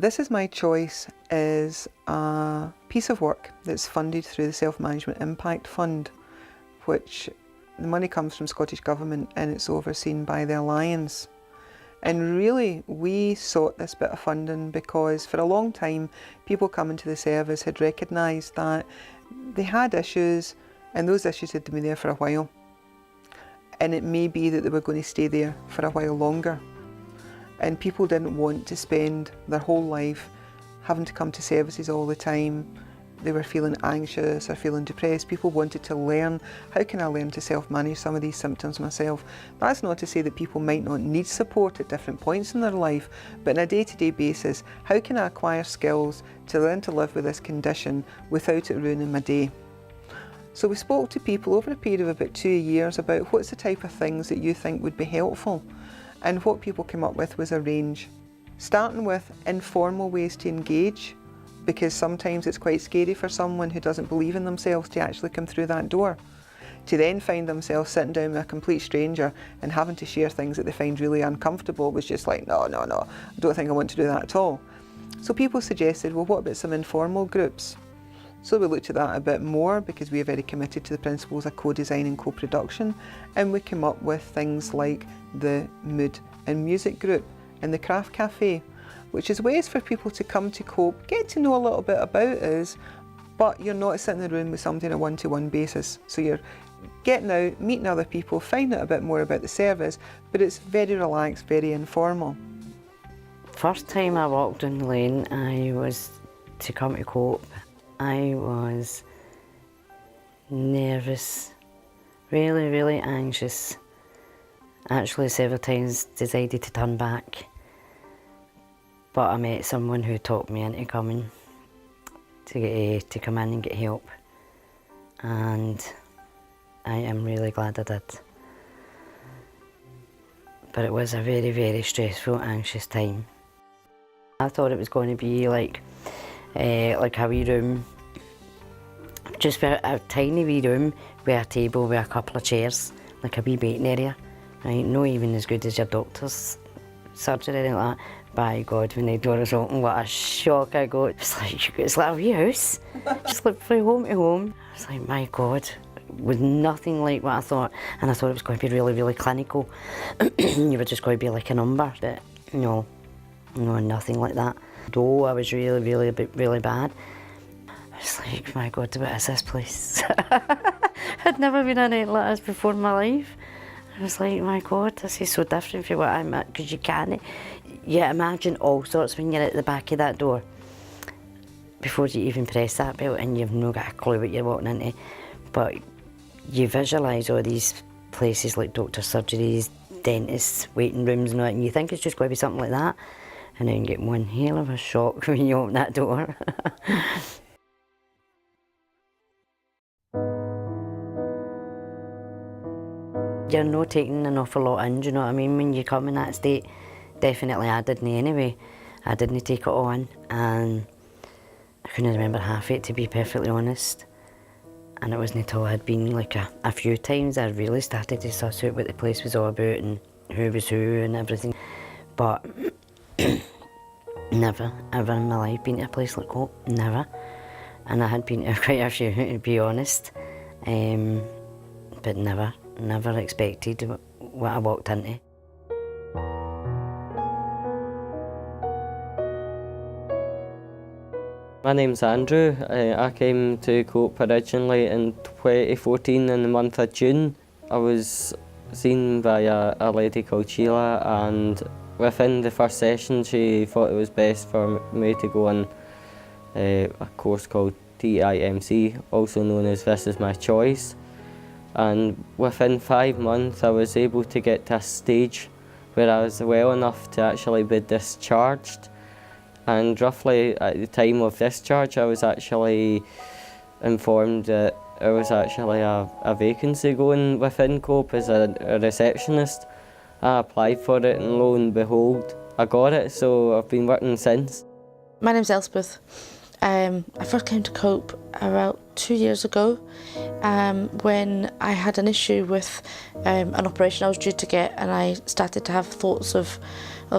This Is My Choice is a piece of work that's funded through the Self-Management Impact Fund, which the money comes from Scottish Government and it's overseen by the Alliance. And really, we sought this bit of funding because for a long time, people coming to the service had recognised that they had issues and those issues had been there for a while. And it may be that they were going to stay there for a while longer. And people didn't want to spend their whole life having to come to services all the time. They were feeling anxious or feeling depressed. People wanted to learn, how can I learn to self-manage some of these symptoms myself? That's not to say that people might not need support at different points in their life, but on a day-to-day basis, how can I acquire skills to learn to live with this condition without it ruining my day? So we spoke to people over a period of about 2 years about what's the type of things that you think would be helpful. And what people came up with was a range, starting with informal ways to engage, because sometimes it's quite scary for someone who doesn't believe in themselves to actually come through that door, to then find themselves sitting down with a complete stranger and having to share things that they find really uncomfortable was just like, no, I don't think I want to do that at all. So people suggested, well, what about some informal groups? So we looked at that a bit more because we are very committed to the principles of co-design and co-production, and we came up with things like the Mood and Music Group and the Craft Cafe, which is ways for people to come to cope, get to know a little bit about us, but you're not sitting in the room with somebody on a one-to-one basis. So you're getting out, meeting other people, finding out a bit more about the service, but it's very relaxed, very informal. First time I walked in the lane, I was to come to cope. I was nervous, really, really anxious. Actually, several times decided to turn back. But I met someone who talked me into coming to come in and get help. And I am really glad I did. But it was a very, very stressful, anxious time. I thought it was going to be like a wee room, just a tiny wee room with a table with a couple of chairs, like a wee waiting area, right? Not even as good as your doctor's surgery or anything like that. By God, when the door was open, what a shock I got. It's like a wee house, just like from home to home. I was like, my God, it was nothing like what I thought, and I thought it was going to be really, really clinical. You were just going to be like a number, but no, nothing like that. Though I was really, really bad. I was like, my God, what is this place? I'd never been in anything like this before in my life. I was like, my God, this is so different from what I'm at, because you can't. You imagine all sorts when you're at the back of that door before you even press that bell, and you've not got a clue what you're walking into. But you visualise all these places like doctor surgeries, dentists, waiting rooms and all that, and you think it's just going to be something like that. And then you get one hell of a shock when you open that door. You're not taking an awful lot in, do you know what I mean? When you come in that state, definitely I didn't anyway. I didn't take it all in, and I couldn't remember half it, to be perfectly honest. And it wasn't until I'd been like a few times I really started to suss out what the place was all about and who was who and everything. But never, ever in my life been to a place like Cope, never. And I had been to quite a few, to be honest, but never expected what I walked into. My name's Andrew. I came to Cope originally in 2014 in the month of June. I was seen by a lady called Sheila, and within the first session she thought it was best for me to go on a course called TIMC, also known as This Is My Choice. And within 5 months I was able to get to a stage where I was well enough to actually be discharged. And roughly at the time of discharge I was actually informed that there was actually a vacancy going within COPE as a receptionist. I applied for it and lo and behold, I got it, so I've been working since. My name's Elspeth. I first came to COPE about 2 years ago when I had an issue with an operation I was due to get, and I started to have thoughts of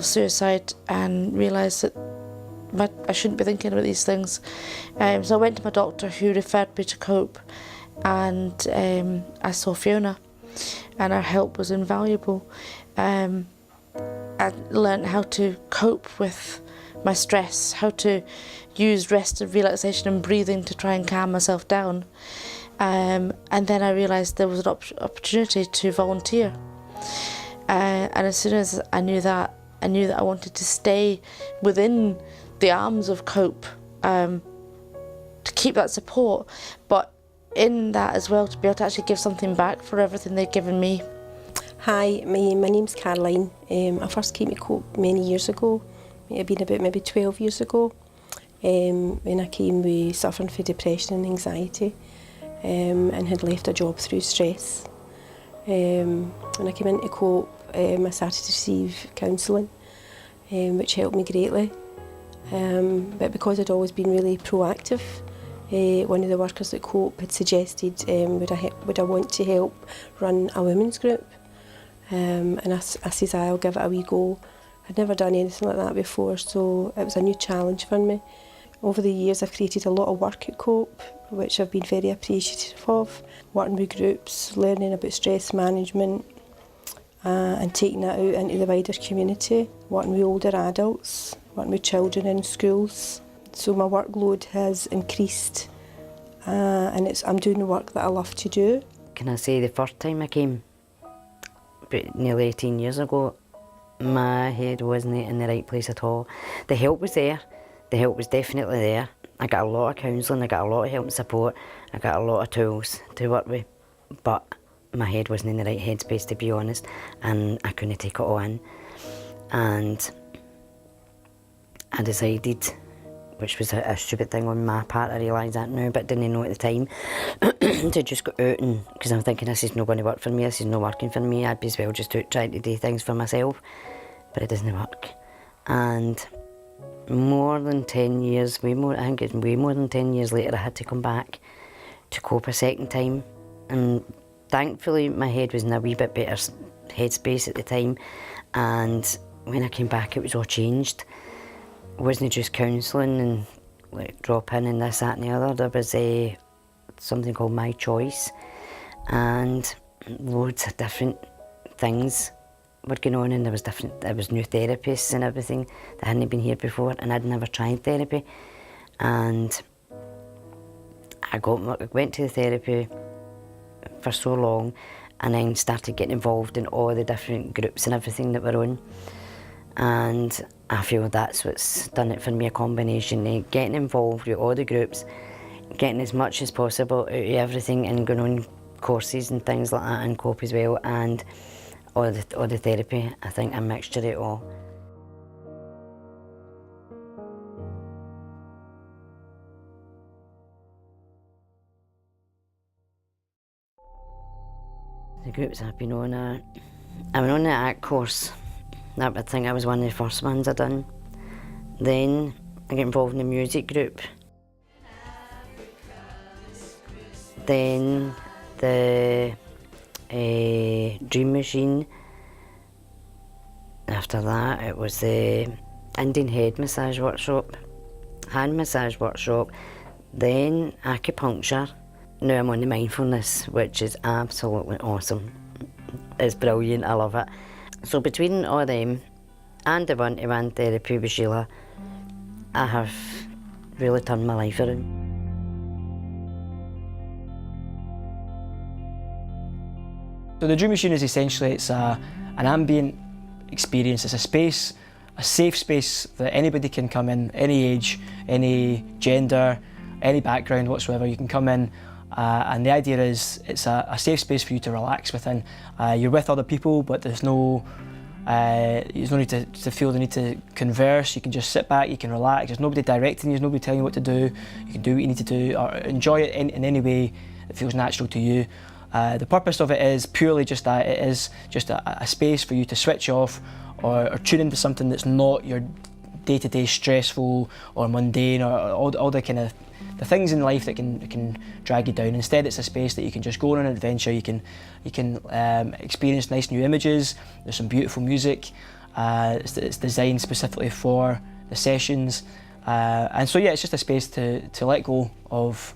suicide and realised that I shouldn't be thinking about these things. So I went to my doctor, who referred me to COPE, and I saw Fiona, and her help was invaluable. I learned how to cope with my stress, how to use rest and relaxation and breathing to try and calm myself down. And then I realised there was an opportunity to volunteer. And as soon as I knew that I wanted to stay within the arms of COPE, to keep that support, but in that as well to be able to actually give something back for everything they've given me. Hi, my name's Caroline. I first came to COPE many years ago. It had been about maybe 12 years ago. When I came with suffering from depression and anxiety, and had left a job through stress. When I came into COPE, I started to receive counselling, which helped me greatly. But because I'd always been really proactive, one of the workers at COPE had suggested would I want to help run a women's group. And I says I'll give it a wee go. I'd never done anything like that before, so it was a new challenge for me. Over the years I've created a lot of work at COPE, which I've been very appreciative of. Working with groups, learning about stress management, and taking that out into the wider community. Working with older adults, working with children in schools. So my workload has increased, and I'm doing the work that I love to do. Can I say the first time I came, about nearly 18 years ago, my head wasn't in the right place at all. The help was there, the help was definitely there. I got a lot of counselling, I got a lot of help and support, I got a lot of tools to work with, but my head wasn't in the right headspace, to be honest, and I couldn't take it all in. And I decided, which was a stupid thing on my part, I realise that now, but didn't know at the time, to just go out, and because I'm thinking this is not going to work for me, this is not working for me, I'd be as well just out trying to do things for myself, but it doesn't work. And more than 10 years, I think it's way more than 10 years later, I had to come back to COPE a second time, and thankfully my head was in a wee bit better headspace at the time, and when I came back it was all changed. It wasn't just counselling and like drop in and this, that and the other. There was something called My Choice, and loads of different things were going on, and there was new therapists and everything that hadn't been here before, and I'd never tried therapy. And I went to the therapy for so long, and then started getting involved in all the different groups and everything that were on. And I feel that's what's done it for me, a combination of getting involved with all the groups, getting as much as possible out of everything, and going on courses and things like that in COPE as well, and all the therapy. I think a mixture of it all. The groups I've been on, I went on the ACT course. I think that was one of the first ones I done. Then I got involved in the music group. Then the Dream Machine. After that it was the Indian head massage workshop, hand massage workshop, then acupuncture. Now I'm on the mindfulness, which is absolutely awesome. It's brilliant, I love it. So between all them and the one-to-one therapy with Sheila, I have really turned my life around. So the Dream Machine is essentially, it's an ambient experience. It's a space, a safe space that anybody can come in, any age, any gender, any background whatsoever. You can come in, and the idea is it's a safe space for you to relax within. You're with other people, but there's no need to feel the need to converse. You can just sit back, you can relax. There's nobody directing you, there's nobody telling you what to do. You can do what you need to do, or enjoy it in any way that feels natural to you. The purpose of it is purely just that. It is just a space for you to switch off or tune into something that's not your day-to-day stressful or mundane or all the kind of the things in life that can drag you down. Instead, it's a space that you can just go on an adventure. You can experience nice new images. There's some beautiful music. It's designed specifically for the sessions, and so yeah, it's just a space to let go of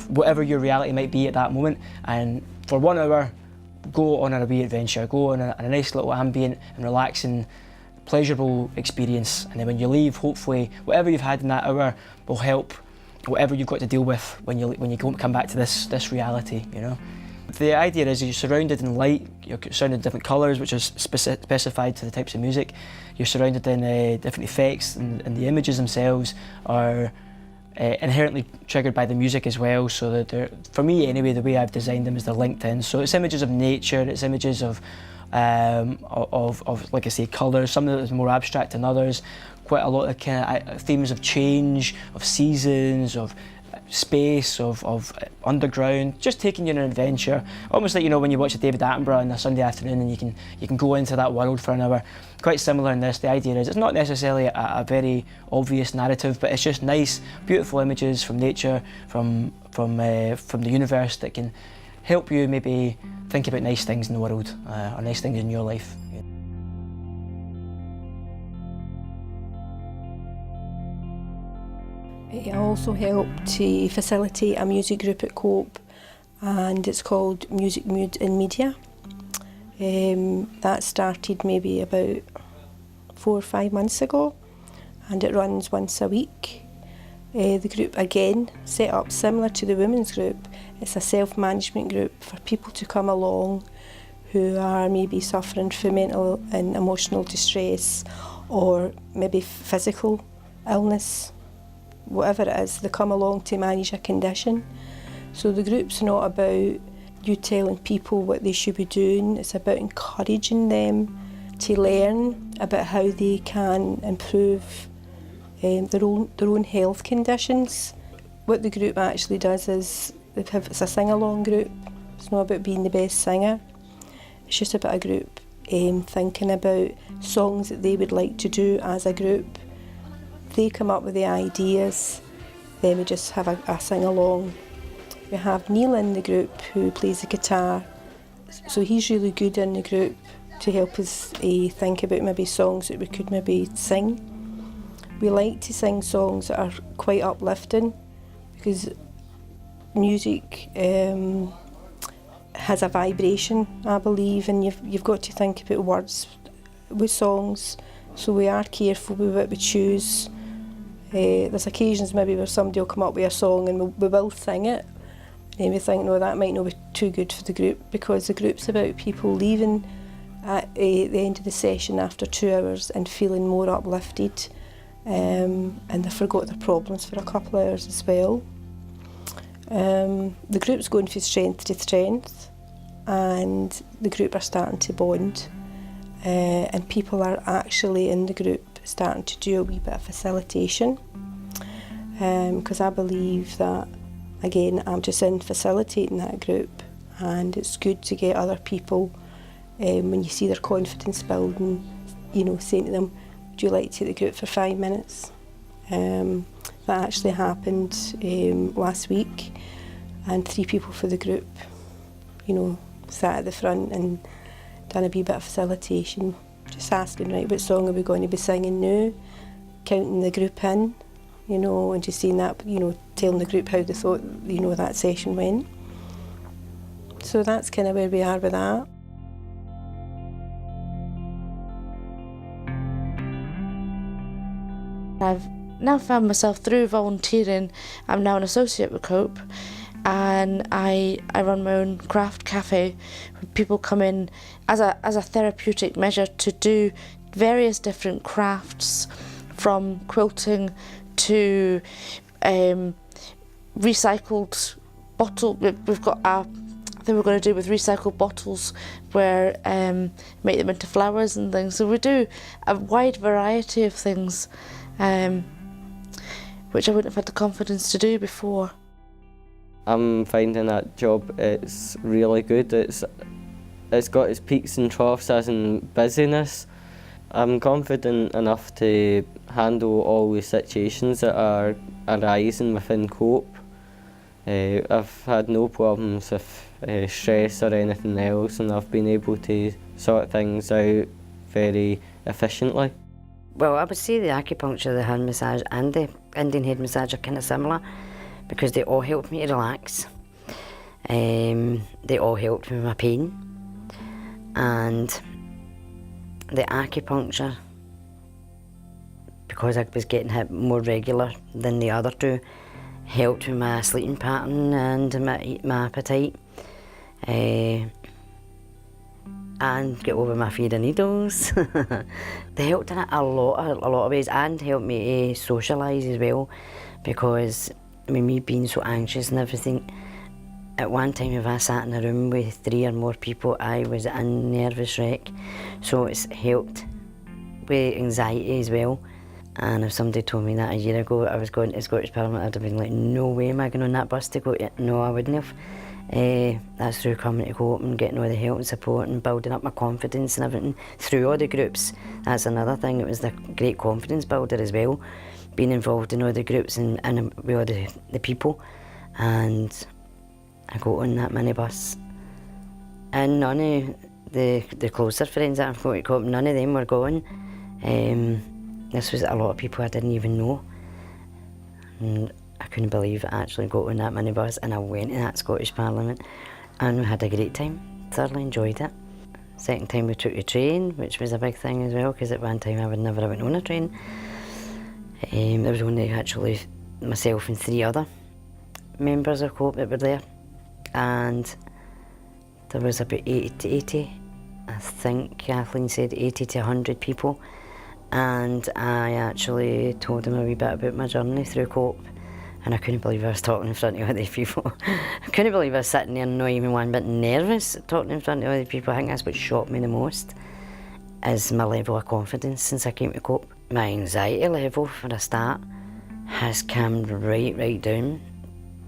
whatever your reality might be at that moment, and for 1 hour, go on a wee adventure. Go on a nice little ambient and relaxing, pleasurable experience, and then when you leave, hopefully whatever you've had in that hour will help whatever you've got to deal with when you come back to this reality, you know. The idea is you're surrounded in light, you're surrounded in different colours which is specified to the types of music, you're surrounded in different effects, and the images themselves are inherently triggered by the music as well, so that for me anyway, the way I've designed them is they're linked in. So it's images of nature, it's images of like I say, colours, some of it is more abstract than others, quite a lot of kind of themes of change, of seasons, of space, of underground, just taking you on an adventure, almost like, you know, when you watch a David Attenborough on a Sunday afternoon and you can go into that world for an hour. Quite similar in this. The idea is it's not necessarily a very obvious narrative, but it's just nice, beautiful images from nature, from the universe that can help you maybe think about nice things in the world or nice things in your life. I also help to facilitate a music group at Cope, and it's called Music, Mood and Media. That started maybe about 4 or 5 months ago, and it runs once a week. The group, again, set up similar to the women's group. It's a self-management group for people to come along who are maybe suffering from mental and emotional distress, or maybe physical illness. Whatever it is, they come along to manage a condition. So the group's not about you telling people what they should be doing, it's about encouraging them to learn about how they can improve their own health conditions. What the group actually does is, it's a sing-along group. It's not about being the best singer. It's just about a group thinking about songs that they would like to do as a group. They come up with the ideas, then we just have a sing-along. We have Neil in the group who plays the guitar, so he's really good in the group to help us think about maybe songs that we could maybe sing. We like to sing songs that are quite uplifting, because music has a vibration, I believe, and you've got to think about words with songs, so we are careful with what we choose. There's occasions maybe where somebody will come up with a song and we will sing it, and we think, no, that might not be too good for the group, because the group's about people leaving at the end of the session after 2 hours and feeling more uplifted, and they forgot their problems for a couple of hours as well. The group's going from strength to strength, and the group are starting to bond, and people are actually in the group starting to do a wee bit of facilitation, because I believe that, again, I'm just in facilitating that group, and it's good to get other people, when you see their confidence building, you know, saying to them, would you like to take the group for 5 minutes? That actually happened last week, and 3 people for the group, you know, sat at the front and done a wee bit of facilitation, just asking, right, what song are we going to be singing now, counting the group in, you know, and just seeing that, you know, telling the group how they thought, you know, that session went. So that's kind of where we are with that. I've now found myself, through volunteering, I'm now an associate with Cope, and I run my own craft cafe where people come in as a therapeutic measure to do various different crafts, from quilting to recycled bottle. We've got I think we're going to do with recycled bottles, where make them into flowers and things. So we do a wide variety of things, which I wouldn't have had the confidence to do before. I'm finding that job, it's really good. It's got its peaks and troughs as in busyness. I'm confident enough to handle all the situations that are arising within COPE. I've had no problems with stress or anything else, and I've been able to sort things out very efficiently. Well, I would say the acupuncture, the hand massage and the Indian head massage are kind of similar because they all helped me to relax. They all helped me with my pain. And the acupuncture, because I was getting hit more regular than the other two, helped with my sleeping pattern and my appetite. And get over my fear of needles. They helped in a lot of ways, and helped me to socialise as well, because me being so anxious and everything, at one time if I sat in a room with 3 or more people, I was a nervous wreck. So it's helped with anxiety as well. And if somebody told me that a year ago I was going to Scottish Parliament, I'd have been like, no way am I going on that bus to go to it. No, I wouldn't have. That's through coming to COPE and getting all the help and support and building up my confidence and everything through all the groups. That's another thing, it was the great confidence builder as well, being involved in all the groups and with all the people. And I got on that minibus, and none of the closer friends that I've got to COPE, none of them were going. This was a lot of people I didn't even know, and I couldn't believe I actually got on that minibus and I went to that Scottish Parliament, and we had a great time, thoroughly enjoyed it. Second time we took the train, which was a big thing as well, because at one time I would never have went on a train. There was only actually myself and 3 other members of COPE that were there, and there was about 80 to 80, I think Kathleen said 80 to 100 people, and I actually told them a wee bit about my journey through COPE, and I couldn't believe I was talking in front of all these people. I couldn't believe I was sitting there and not even one bit nervous talking in front of all these people. I think that's what shocked me the most, is my level of confidence since I came to COPE. My anxiety level, for a start, has calmed right down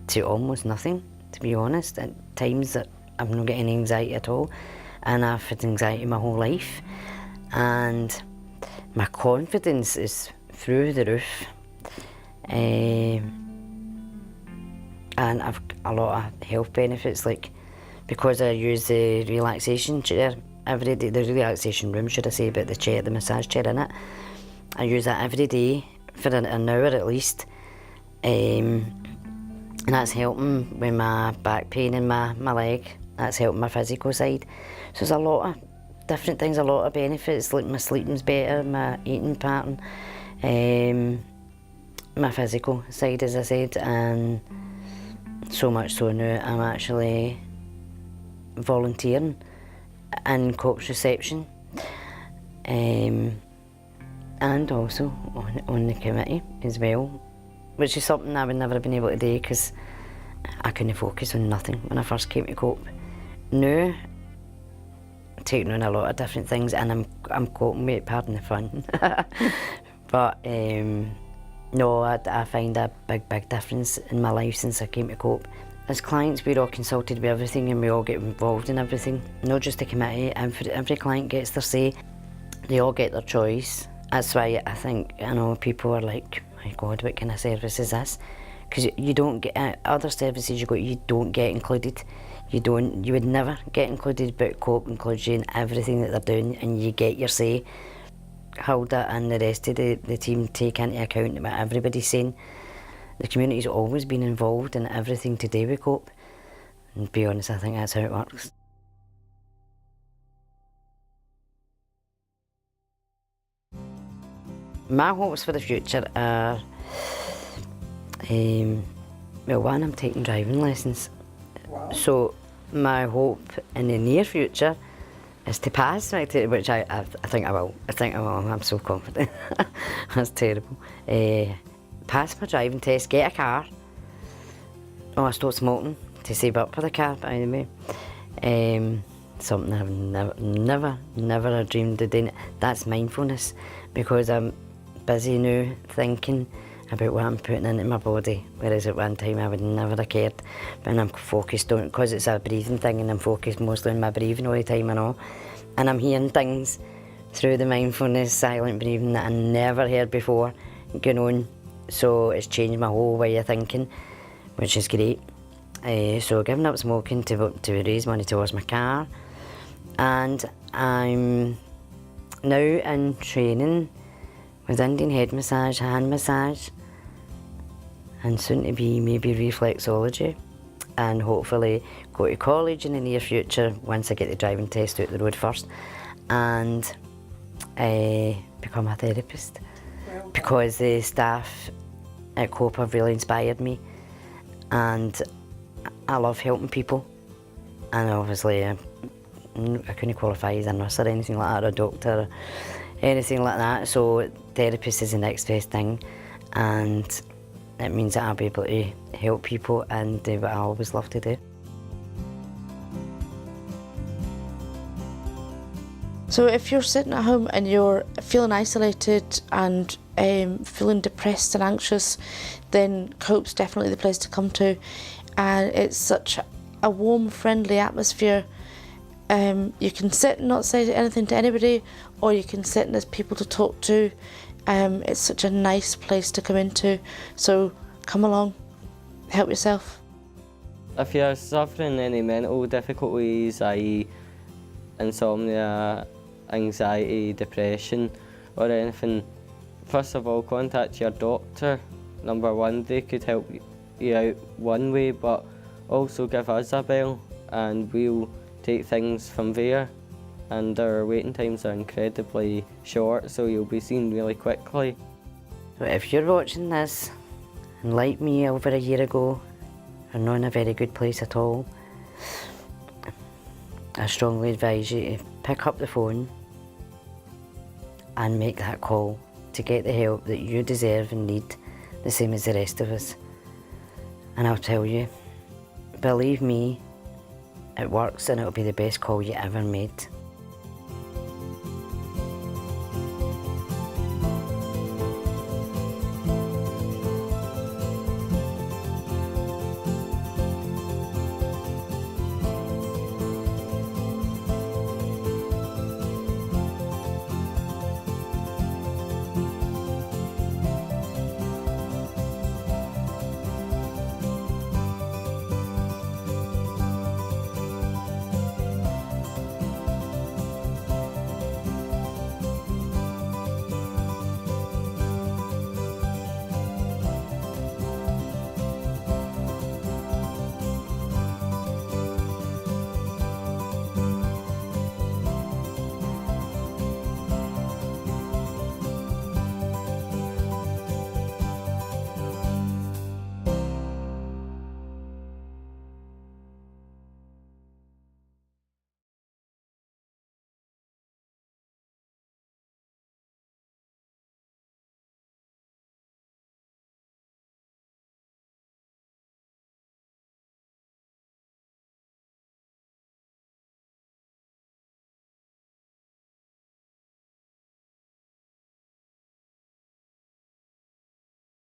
to almost nothing, to be honest. At times that I'm not getting anxiety at all, and I've had anxiety my whole life, and my confidence is through the roof. And I've a lot of health benefits, like because I use the relaxation chair every day, the relaxation room should I say, but the chair, the massage chair in it, I use that every day for an hour at least, and that's helping with my back pain in my leg, that's helping my physical side. So there's a lot of different things, a lot of benefits, like my sleeping's better, my eating pattern, my physical side, as I said, and so much so now I'm actually volunteering in COPE's reception, and also on the committee as well, which is something I would never have been able to do because I couldn't focus on nothing when I first came to COPE. Now, I'm taking on a lot of different things, and I'm coping with it, pardon the fun. But no, I find a big difference in my life since I came to COPE. As clients, we're all consulted with everything and we all get involved in everything, not just the committee. Every client gets their say, they all get their choice. That's why I think, I know, people are like, my God, what kind of service is this? Because you don't get, other services you don't get included. You would never get included, but COPE includes you in everything that they're doing, and you get your say. Hilda and the rest of the team take into account what everybody's saying. The community's always been involved in everything to do with COPE, and to be honest, I think that's how it works. My hopes for the future are, well, one, I'm taking driving lessons. Wow. So my hope in the near future is to pass, which I think I will. I'm so confident. That's terrible. Pass my driving test, get a car. Oh, I stopped smoking to save up for the car, by the way. Something I've never dreamed of doing. That's mindfulness, because I'm busy now thinking about what I'm putting into my body, whereas at one time I would never have cared. But I'm focused on, because it's a breathing thing, and I'm focused mostly on my breathing all the time and all. And I'm hearing things through the mindfulness, silent breathing that I never heard before going on. So it's changed my whole way of thinking, which is great. So giving up smoking to raise money towards my car. And I'm now in training with Indian head massage, hand massage, and soon to be maybe reflexology, and hopefully go to college in the near future once I get the driving test out the road first, and become a therapist, because the staff at Cope have really inspired me, and I love helping people, and obviously I couldn't qualify as a nurse or anything like that, or a doctor, or anything like that, so therapist is the next best thing, and it means that I'll be able to help people and do what I always love to do. So if you're sitting at home and you're feeling isolated and feeling depressed and anxious, then Cope's definitely the place to come to. And it's such a warm, friendly atmosphere. You can sit and not say anything to anybody, or you can sit and there's people to talk to. It's such a nice place to come into, so come along, help yourself. If you're suffering any mental difficulties, i.e. insomnia, anxiety, depression or anything, first of all contact your doctor. Number one, they could help you out one way, but also give us a bell and we'll take things from there. And our waiting times are incredibly short, so you'll be seen really quickly. So if you're watching this, and like me over a year ago, are not in a very good place at all, I strongly advise you to pick up the phone and make that call to get the help that you deserve and need, the same as the rest of us. And I'll tell you, believe me, it works, and it'll be the best call you ever made.